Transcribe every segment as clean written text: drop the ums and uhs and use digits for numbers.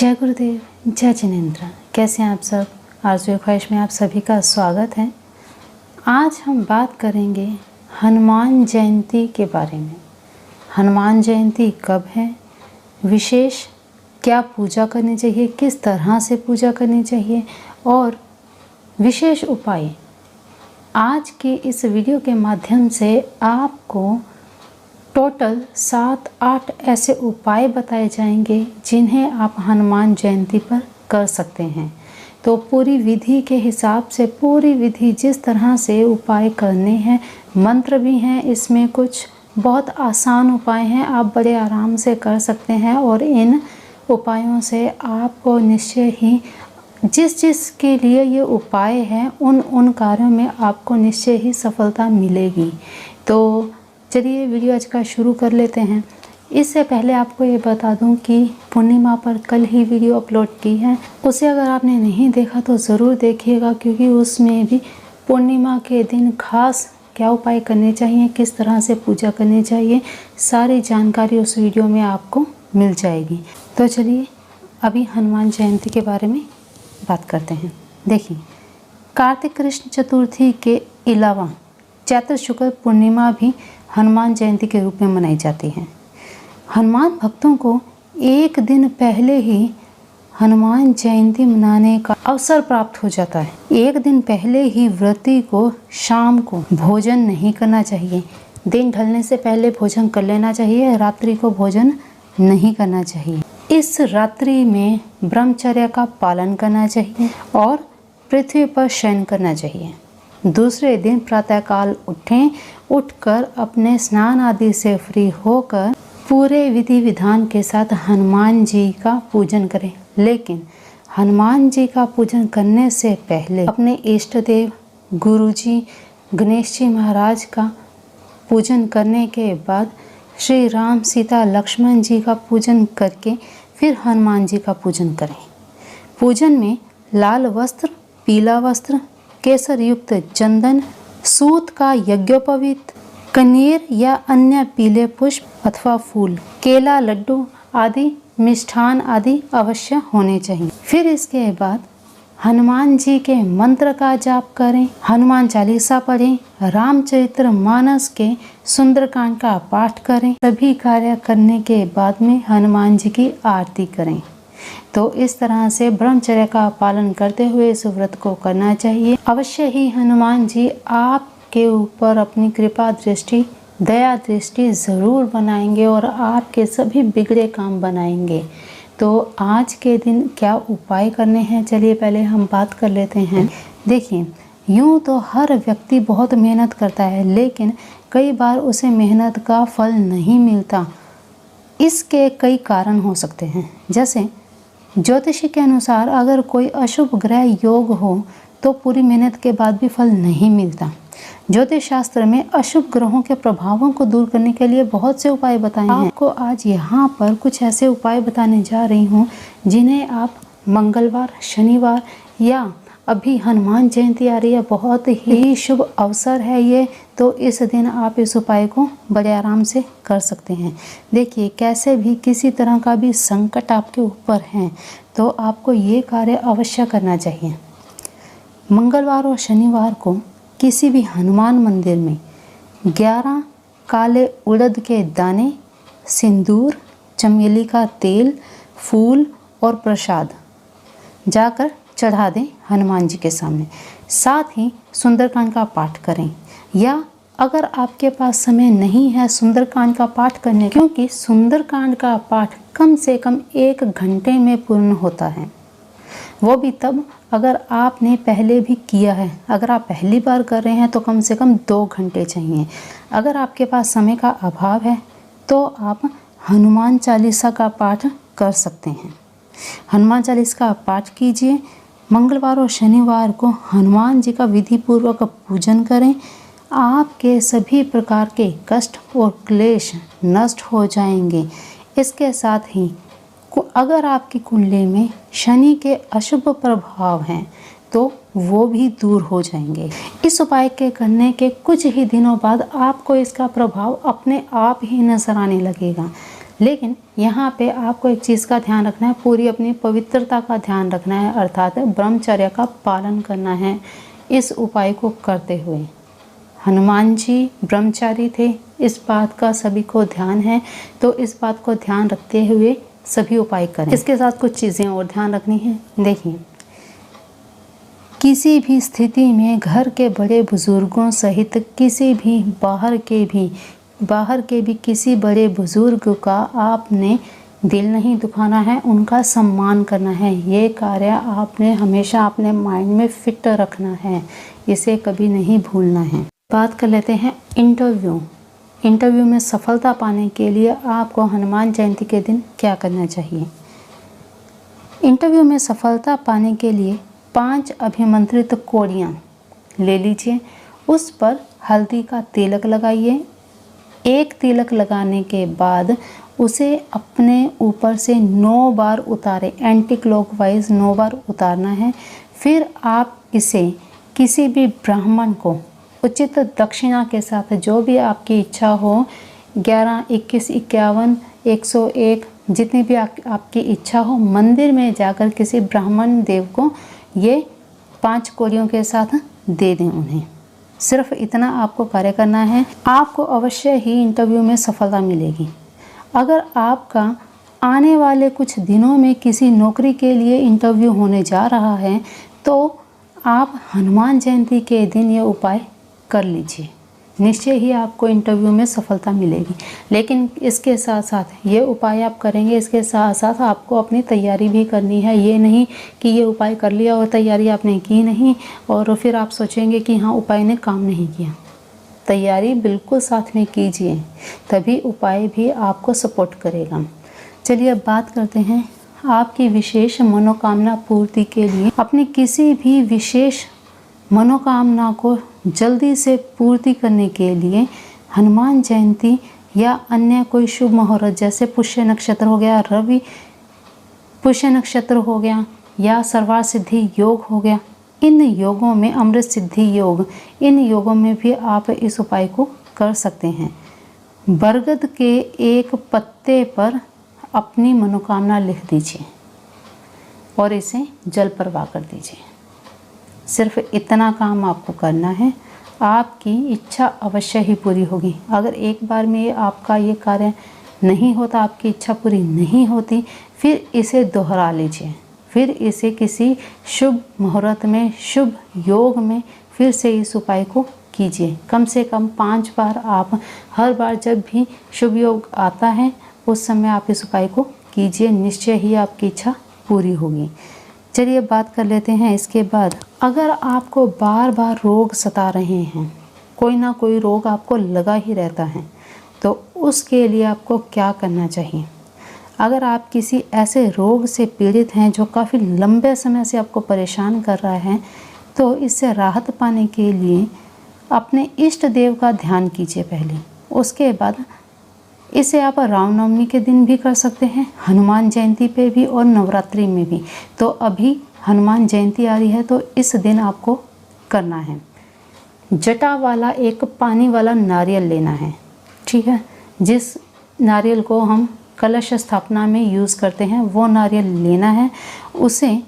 जय गुरुदेव, जय जिनेंद्र। कैसे हैं आप सब? आरज़ू ख्वाहिश में आप सभी का स्वागत है। आज हम बात करेंगे हनुमान जयंती के बारे में। हनुमान जयंती कब है, विशेष क्या पूजा करनी चाहिए, किस तरह से पूजा करनी चाहिए और विशेष उपाय। आज के इस वीडियो के माध्यम से आपको टोटल 7-8 ऐसे उपाय बताए जाएंगे जिन्हें आप हनुमान जयंती पर कर सकते हैं। तो पूरी विधि के हिसाब से, पूरी विधि जिस तरह से उपाय करने हैं, मंत्र भी हैं इसमें, कुछ बहुत आसान उपाय हैं, आप बड़े आराम से कर सकते हैं और इन उपायों से आपको निश्चय ही जिस के लिए ये उपाय हैं उन कार्यों में आपको निश्चय ही सफलता मिलेगी। तो चलिए वीडियो आज का शुरू कर लेते हैं। इससे पहले आपको ये बता दूं कि पूर्णिमा पर कल ही वीडियो अपलोड की है, उसे अगर आपने नहीं देखा तो ज़रूर देखिएगा, क्योंकि उसमें भी पूर्णिमा के दिन खास क्या उपाय करने चाहिए, किस तरह से पूजा करनी चाहिए, सारी जानकारी उस वीडियो में आपको मिल जाएगी। तो चलिए अभी हनुमान जयंती के बारे में बात करते हैं। देखिए, कार्तिक कृष्ण चतुर्थी के अलावा चैत्र शुक्ल पूर्णिमा भी हनुमान जयंती के रूप में मनाई जाती है। हनुमान भक्तों को एक दिन पहले ही हनुमान जयंती मनाने का अवसर प्राप्त हो जाता है। एक दिन पहले ही व्रती को शाम को भोजन नहीं करना चाहिए। दिन ढलने से पहले भोजन कर लेना चाहिए, रात्रि को भोजन नहीं करना चाहिए। इस रात्रि में ब्रह्मचर्य का पालन करना चाहिए और पृथ्वी पर शयन करना चाहिए। दूसरे दिन प्रातःकाल उठकर अपने स्नान आदि से फ्री होकर पूरे विधि विधान के साथ हनुमान जी का पूजन करें। लेकिन हनुमान जी का पूजन करने से पहले अपने इष्ट देव गुरु जी गणेश जी महाराज का पूजन करने के बाद श्री राम सीता लक्ष्मण जी का पूजन करके फिर हनुमान जी का पूजन करें। पूजन में लाल वस्त्र, पीला वस्त्र, केसर युक्त चंदन, सूत का यज्ञोपवीत, कनेर या अन्य पीले पुष्प अथवा फूल, केला, लड्डू आदि मिष्ठान आदि अवश्य होने चाहिए। फिर इसके बाद हनुमान जी के मंत्र का जाप करें, हनुमान चालीसा पढ़ें, रामचरित्र मानस के सुंदरकांड का पाठ करें। सभी कार्य करने के बाद में हनुमान जी की आरती करें। तो इस तरह से ब्रह्मचर्य का पालन करते हुए इस व्रत को करना चाहिए। अवश्य ही हनुमान जी आपके ऊपर अपनी कृपा दृष्टि, दया दृष्टि ज़रूर बनाएंगे और आपके सभी बिगड़े काम बनाएंगे। तो आज के दिन क्या उपाय करने हैं, चलिए पहले हम बात कर लेते हैं। देखिए, यूँ तो हर व्यक्ति बहुत मेहनत करता है, लेकिन कई बार उसे मेहनत का फल नहीं मिलता। इसके कई कारण हो सकते हैं। जैसे ज्योतिषी के अनुसार अगर कोई अशुभ ग्रह योग हो तो पूरी मेहनत के बाद भी फल नहीं मिलता। ज्योतिष शास्त्र में अशुभ ग्रहों के प्रभावों को दूर करने के लिए बहुत से उपाय बताए हैं। आपको आज यहाँ पर कुछ ऐसे उपाय बताने जा रही हूँ जिन्हें आप मंगलवार, शनिवार या अभी हनुमान जयंती आ रही है, बहुत ही शुभ अवसर है ये, तो इस दिन आप इस उपाय को बड़े आराम से कर सकते हैं। देखिए, कैसे भी किसी तरह का भी संकट आपके ऊपर है तो आपको ये कार्य अवश्य करना चाहिए। मंगलवार और शनिवार को किसी भी हनुमान मंदिर में 11 काले उड़द के दाने, सिंदूर, चमेली का तेल, फूल और प्रसाद जाकर चढ़ा दें हनुमान जी के सामने। साथ ही सुंदरकांड का पाठ करें, या अगर आपके पास समय नहीं है सुंदरकांड का पाठ करने, क्योंकि सुंदरकांड का पाठ कम से कम 1 घंटे में पूर्ण होता है, वो भी तब अगर आपने पहले भी किया है। अगर आप पहली बार कर रहे हैं तो कम से कम 2 घंटे चाहिए। अगर आपके पास समय का अभाव है तो आप हनुमान चालीसा का पाठ कर सकते हैं। हनुमान चालीसा का पाठ कीजिए। मंगलवार और शनिवार को हनुमान जी का विधि पूर्वक पूजन करें। आपके सभी प्रकार के कष्ट और क्लेश नष्ट हो जाएंगे। इसके साथ ही अगर आपकी कुंडली में शनि के अशुभ प्रभाव हैं तो वो भी दूर हो जाएंगे। इस उपाय के करने के कुछ ही दिनों बाद आपको इसका प्रभाव अपने आप ही नजर आने लगेगा। लेकिन यहाँ पे आपको एक चीज़ का ध्यान रखना है, पूरी अपनी पवित्रता का ध्यान रखना है, अर्थात ब्रह्मचर्य का पालन करना है इस उपाय को करते हुए। हनुमान जी ब्रह्मचारी थे, इस बात का सभी को ध्यान है, तो इस बात को ध्यान रखते हुए सभी उपाय करें। इसके साथ कुछ चीज़ें और ध्यान रखनी है। देखिए, किसी भी स्थिति में घर के बड़े बुजुर्गों सहित किसी भी बाहर के भी किसी बड़े बुजुर्ग का आपने दिल नहीं दुखाना है, उनका सम्मान करना है। ये कार्य आपने हमेशा अपने माइंड में फिट रखना है, इसे कभी नहीं भूलना है। बात कर लेते हैं इंटरव्यू में सफलता पाने के लिए आपको हनुमान जयंती के दिन क्या करना चाहिए। इंटरव्यू में सफलता पाने के लिए 5 अभिमंत्रित कोड़ियाँ ले लीजिए, उस पर हल्दी का तिलक लगाइए। एक तिलक लगाने के बाद उसे अपने ऊपर से 9 बार उतारें, एंटी क्लॉकवाइज 9 बार उतारना है। फिर आप इसे किसी भी ब्राह्मण को उचित दक्षिणा के साथ, जो भी आपकी इच्छा हो, 11, 21, 51, 101 जितनी भी आपकी इच्छा हो, मंदिर में जाकर किसी ब्राह्मण देव को ये 5 कोड़ियों के साथ दे दें उन्हें। सिर्फ इतना आपको कार्य करना है, आपको अवश्य ही इंटरव्यू में सफलता मिलेगी। अगर आपका आने वाले कुछ दिनों में किसी नौकरी के लिए इंटरव्यू होने जा रहा है, तो आप हनुमान जयंती के दिन ये उपाय कर लीजिए, निश्चय ही आपको इंटरव्यू में सफलता मिलेगी। लेकिन इसके साथ साथ ये उपाय आप करेंगे, इसके साथ साथ आपको अपनी तैयारी भी करनी है। ये नहीं कि ये उपाय कर लिया और तैयारी आपने की नहीं और फिर आप सोचेंगे कि हाँ उपाय ने काम नहीं किया। तैयारी बिल्कुल साथ में कीजिए, तभी उपाय भी आपको सपोर्ट करेगा। चलिए अब बात करते हैं आपकी विशेष मनोकामना पूर्ति के लिए। अपनी किसी भी विशेष मनोकामना को जल्दी से पूर्ति करने के लिए हनुमान जयंती या अन्य कोई शुभ मुहूर्त, जैसे पुष्य नक्षत्र हो गया, रवि पुष्य नक्षत्र हो गया, या सर्वार्थ सिद्धि योग हो गया, इन योगों में, अमृत सिद्धि योग, इन योगों में भी आप इस उपाय को कर सकते हैं। बरगद के एक पत्ते पर अपनी मनोकामना लिख दीजिए और इसे जल प्रवाह कर दीजिए। सिर्फ इतना काम आपको करना है, आपकी इच्छा अवश्य ही पूरी होगी। अगर एक बार में आपका ये कार्य नहीं होता, आपकी इच्छा पूरी नहीं होती, फिर इसे दोहरा लीजिए, फिर इसे किसी शुभ मुहूर्त में, शुभ योग में फिर से इस उपाय को कीजिए। कम से कम 5 बार आप, हर बार जब भी शुभ योग आता है उस समय आप इस उपाय को कीजिए, निश्चय ही आपकी इच्छा पूरी होगी। चलिए बात कर लेते हैं इसके बाद, अगर आपको बार बार रोग सता रहे हैं, कोई ना कोई रोग आपको लगा ही रहता है, तो उसके लिए आपको क्या करना चाहिए। अगर आप किसी ऐसे रोग से पीड़ित हैं जो काफ़ी लंबे समय से आपको परेशान कर रहा है, तो इससे राहत पाने के लिए अपने इष्ट देव का ध्यान कीजिए पहले। उसके बाद इसे आप रामनवमी के दिन भी कर सकते हैं, हनुमान जयंती पे भी और नवरात्रि में भी। तो अभी हनुमान जयंती आ रही है तो इस दिन आपको करना है। जटा वाला एक पानी वाला नारियल लेना है, ठीक है। जिस नारियल को हम कलश स्थापना में यूज़ करते हैं वो नारियल लेना है। उसे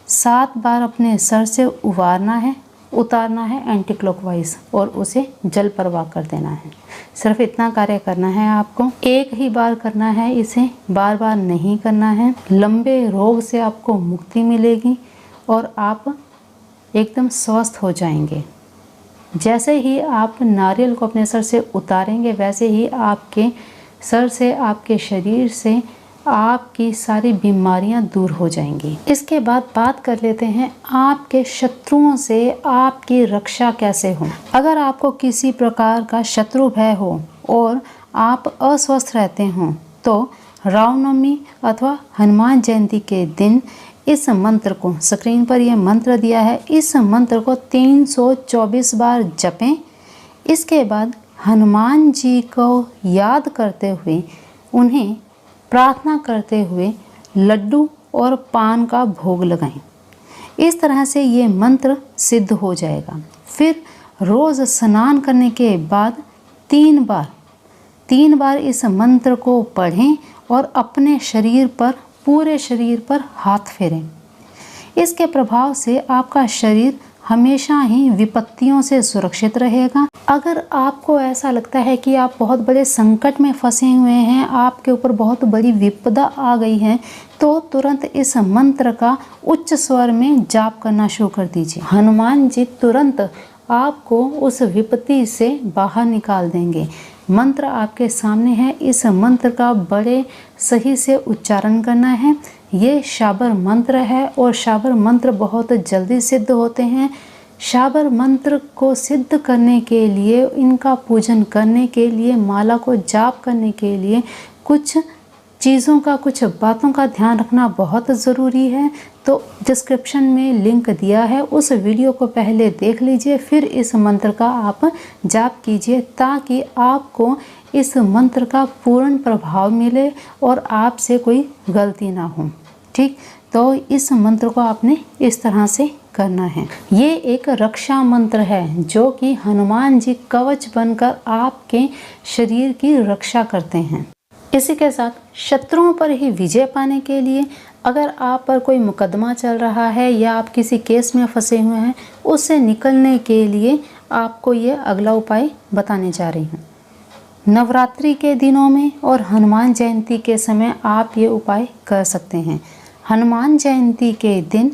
7 बार अपने सर से उतारना है एंटी क्लॉकवाइज, और उसे जल प्रवाह कर देना है। सिर्फ इतना कार्य करना है आपको, एक ही बार करना है, इसे बार बार नहीं करना है। लंबे रोग से आपको मुक्ति मिलेगी और आप एकदम स्वस्थ हो जाएंगे। जैसे ही आप नारियल को अपने सर से उतारेंगे, वैसे ही आपके सर से, आपके शरीर से आपकी सारी बीमारियां दूर हो जाएंगी। इसके बाद बात कर लेते हैं आपके शत्रुओं से आपकी रक्षा कैसे हो। अगर आपको किसी प्रकार का शत्रु भय हो और आप अस्वस्थ रहते हों, तो रामनवमी अथवा हनुमान जयंती के दिन इस मंत्र को, स्क्रीन पर यह मंत्र दिया है, इस मंत्र को 324 बार जपें। इसके बाद हनुमान जी को याद करते हुए, उन्हें प्रार्थना करते हुए लड्डू और पान का भोग लगाएं। इस तरह से ये मंत्र सिद्ध हो जाएगा। फिर रोज़ स्नान करने के बाद 3 बार 3 बार इस मंत्र को पढ़ें और अपने शरीर पर, पूरे शरीर पर हाथ फेरें। इसके प्रभाव से आपका शरीर हमेशा ही विपत्तियों से सुरक्षित रहेगा। अगर आपको ऐसा लगता है कि आप बहुत बड़े संकट में फंसे हुए हैं, आपके ऊपर बहुत बड़ी विपदा आ गई है, तो तुरंत इस मंत्र का उच्च स्वर में जाप करना शुरू कर दीजिए। हनुमान जी तुरंत आपको उस विपत्ति से बाहर निकाल देंगे। मंत्र आपके सामने है, इस मंत्र का बड़े सही से उच्चारण करना है। ये शाबर मंत्र है और शाबर मंत्र बहुत जल्दी सिद्ध होते हैं। शाबर मंत्र को सिद्ध करने के लिए, इनका पूजन करने के लिए, माला को जाप करने के लिए कुछ चीज़ों का, कुछ बातों का ध्यान रखना बहुत ज़रूरी है। तो डिस्क्रिप्शन में लिंक दिया है, उस वीडियो को पहले देख लीजिए, फिर इस मंत्र का आप जाप कीजिए, ताकि आपको इस मंत्र का पूर्ण प्रभाव मिले और आपसे कोई गलती ना हो। ठीक, तो इस मंत्र को आपने इस तरह से करना है। ये एक रक्षा मंत्र है जो कि हनुमान जी कवच बनकर आपके शरीर की रक्षा करते हैं। इसी के साथ शत्रुओं पर ही विजय पाने के लिए, अगर आप पर कोई मुकदमा चल रहा है या आप किसी केस में फंसे हुए हैं, उससे निकलने के लिए आपको ये अगला उपाय बताने जा रही हूँ। नवरात्रि के दिनों में और हनुमान जयंती के समय आप ये उपाय कर सकते हैं। हनुमान जयंती के दिन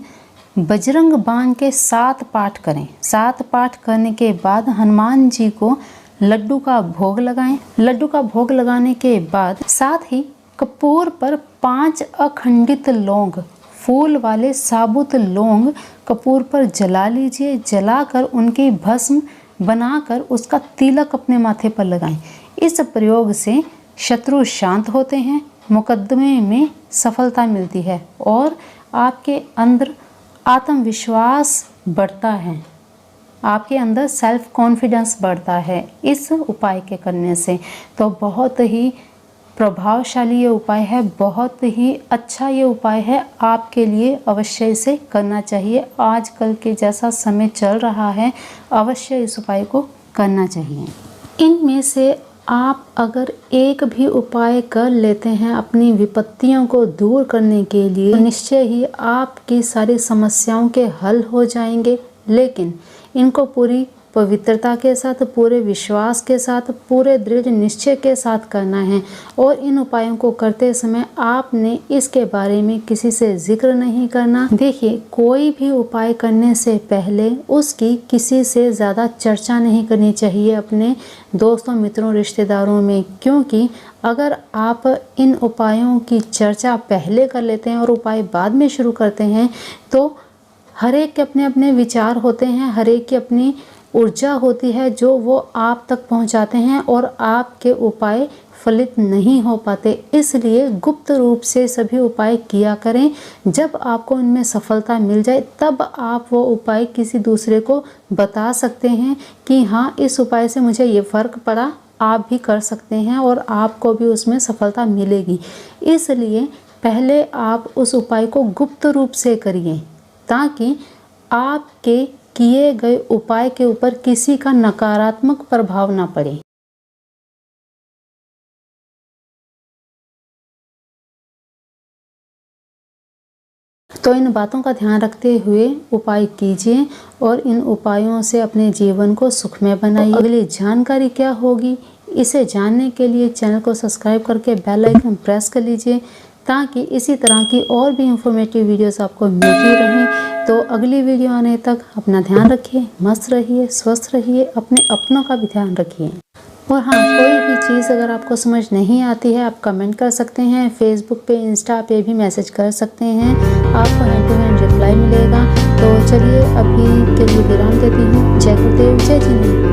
बजरंग बाण के 7 पाठ करें। 7 पाठ करने के बाद हनुमान जी को लड्डू का भोग लगाएं। लड्डू का भोग लगाने के बाद साथ ही कपूर पर 5 अखंडित लौंग, फूल वाले साबुत लौंग कपूर पर जला लीजिए। जलाकर उनकी भस्म बनाकर उसका तिलक अपने माथे पर लगाएं। इस प्रयोग से शत्रु शांत होते हैं, मुकदमे में सफलता मिलती है और आपके अंदर आत्मविश्वास बढ़ता है, आपके अंदर सेल्फ कॉन्फिडेंस बढ़ता है इस उपाय के करने से। तो बहुत ही प्रभावशाली ये उपाय है, बहुत ही अच्छा ये उपाय है, आपके लिए अवश्य इसे करना चाहिए। आजकल के जैसा समय चल रहा है, अवश्य इस उपाय को करना चाहिए। इनमें से आप अगर एक भी उपाय कर लेते हैं अपनी विपत्तियों को दूर करने के लिए, तो निश्चय ही आपकी सारी समस्याओं के हल हो जाएंगे। लेकिन इनको पूरी पवित्रता के साथ, पूरे विश्वास के साथ, पूरे दृढ़ निश्चय के साथ करना है। और इन उपायों को करते समय आपने इसके बारे में किसी से जिक्र नहीं करना। देखिए, कोई भी उपाय करने से पहले उसकी किसी से ज़्यादा चर्चा नहीं करनी चाहिए अपने दोस्तों, मित्रों, रिश्तेदारों में, क्योंकि अगर आप इन उपायों की चर्चा पहले कर लेते हैं और उपाय बाद में शुरू करते हैं, तो हर एक के अपने अपने विचार होते हैं, हर एक की अपनी ऊर्जा होती है जो वो आप तक पहुंचाते हैं और आपके उपाय फलित नहीं हो पाते। इसलिए गुप्त रूप से सभी उपाय किया करें। जब आपको इनमें सफलता मिल जाए, तब आप वो उपाय किसी दूसरे को बता सकते हैं कि हाँ, इस उपाय से मुझे ये फ़र्क पड़ा, आप भी कर सकते हैं और आपको भी उसमें सफलता मिलेगी। इसलिए पहले आप उस उपाय को गुप्त रूप से करिए, ताकि आपके किए गए उपाय के ऊपर किसी का नकारात्मक प्रभाव ना पड़े। तो इन बातों का ध्यान रखते हुए उपाय कीजिए और इन उपायों से अपने जीवन को सुखमय बनाइए। तो अगली जानकारी क्या होगी, इसे जानने के लिए चैनल को सब्सक्राइब करके बेल आइकन प्रेस कर लीजिए, ताकि इसी तरह की और भी इंफॉर्मेटिव वीडियोस आपको मिलती रहें। तो अगली वीडियो आने तक अपना ध्यान रखिए, मस्त रहिए, स्वस्थ रहिए, अपने अपनों का भी ध्यान रखिए। और हाँ, कोई भी चीज़ अगर आपको समझ नहीं आती है, आप कमेंट कर सकते हैं, फेसबुक पे, इंस्टा पे भी मैसेज कर सकते हैं, आपको हैंड टू हैंड रिप्लाई मिलेगा। तो चलिए अभी के लिए विराम देती हूँ। जय गुरुदेव, जय जिनेंद्र।